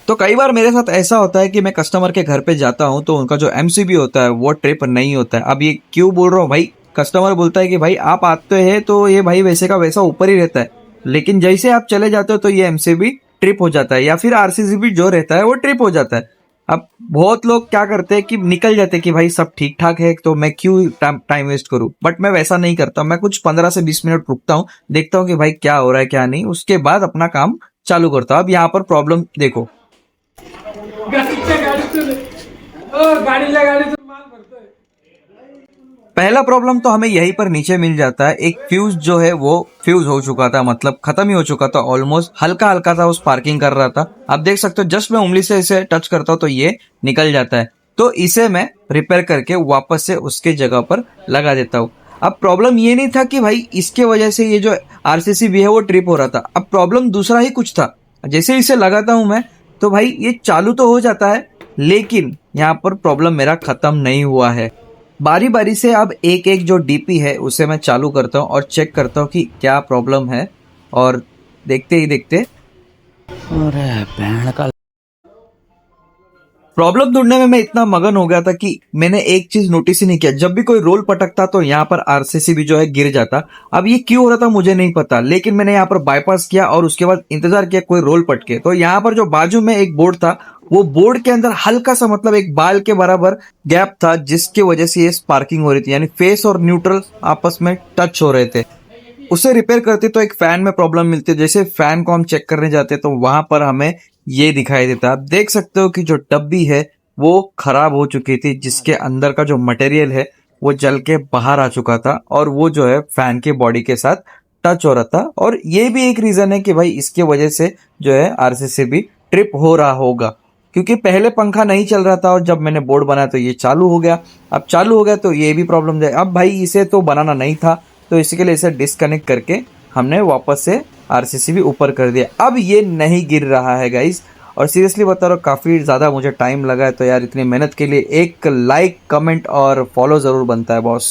तो कई बार मेरे साथ ऐसा होता है कि मैं कस्टमर के घर पे जाता हूँ तो उनका जो एमसीबी होता है वो ट्रिप नहीं होता है। अब ये क्यों बोल रहा हूँ भाई, कस्टमर बोलता है कि भाई आप आते हैं तो ये भाई वैसे का वैसा ऊपर ही रहता है, लेकिन जैसे आप चले जाते हो तो ये एमसीबी ट्रिप हो जाता है या फिर आरसीसीबी जो रहता है वो ट्रिप हो जाता है। अब बहुत लोग क्या करते हैं कि निकल जाते हैं कि भाई सब ठीक ठाक है तो मैं क्यों टाइम वेस्ट करूं, बट मैं वैसा नहीं करता। मैं कुछ 15 से 20 मिनट रुकता हूँ, देखता हूँ कि भाई क्या हो रहा है क्या नहीं, उसके बाद अपना काम चालू करता हूँ। अब यहाँ पर प्रॉब्लम देखो, गाडीतून माल भरतोय. पहला प्रॉब्लम तो हमें यहीं पर नीचे मिल जाता है। एक फ्यूज जो है वो फ्यूज हो चुका था, मतलब खत्म ही हो चुका था ऑलमोस्ट, हल्का हल्का था, उस पार्किंग कर रहा था। आप देख सकते हो जस्ट मैं उंगली से इसे टच करता हूँ तो ये निकल जाता है। तो इसे मैं रिपेयर करके वापस से उसके जगह पर लगा देता हूँ। अब प्रॉब्लम ये नहीं था कि भाई इसके वजह से ये जो आरसीसी भी है वो ट्रिप हो रहा था, अब प्रॉब्लम दूसरा ही कुछ था। जैसे इसे लगाता हूं मैं तो भाई ये चालू तो हो जाता है, लेकिन यहाँ पर प्रॉब्लम मेरा खत्म नहीं हुआ है। बारी बारी से अब एक एक जो डीपी है उसे मैं चालू करता हूँ और चेक करता हूँ कि क्या प्रॉब्लम है, और देखते ही देखते अरे बहन का प्रॉब्लम ढूंढने में मैं इतना मगन हो गया था कि मैंने एक चीज नोटिस ही नहीं किया, जब भी कोई रोल पटकता तो यहाँ पर आरसीसी भी जो है गिर जाता। अब ये क्यों हो रहा था मुझे नहीं पता, लेकिन मैंने यहाँ पर बाईपास किया और उसके बाद इंतजार किया कोई रोल पटके। तो यहाँ पर जो बाजू में एक बोर्ड था, वो बोर्ड के अंदर हल्का सा मतलब एक बाल के बराबर गैप था, जिसकी वजह से ये स्पार्किंग हो रही थी, यानी फेस और न्यूट्रल आपस में टच हो रहे थे। उसे रिपेयर करते तो एक फैन में प्रॉब्लम मिलती है, जैसे फैन को हम चेक करने जाते तो वहां पर हमें ये दिखाई देता। आप देख सकते हो कि जो डब्बी है वो खराब हो चुकी थी, जिसके अंदर का जो मटेरियल है वो जल के बाहर आ चुका था और वो जो है फैन के बॉडी के साथ टच हो रहा था। और ये भी एक रीजन है कि भाई इसके वजह से जो है आरसीसी भी ट्रिप हो रहा होगा, क्योंकि पहले पंखा नहीं चल रहा था और जब मैंने बोर्ड बनाया तो ये चालू हो गया। अब चालू हो गया तो ये भी प्रॉब्लम है। अब भाई इसे तो बनाना नहीं था, तो इसी के लिए इसे डिस्कनेक्ट करके हमने वापस से आरसीसी भी ऊपर कर दिया। अब ये नहीं गिर रहा है गाइस, और सीरियसली बता रहा हूँ काफ़ी ज़्यादा मुझे टाइम लगा है। तो यार इतनी मेहनत के लिए एक लाइक कमेंट और फॉलो ज़रूर बनता है बॉस।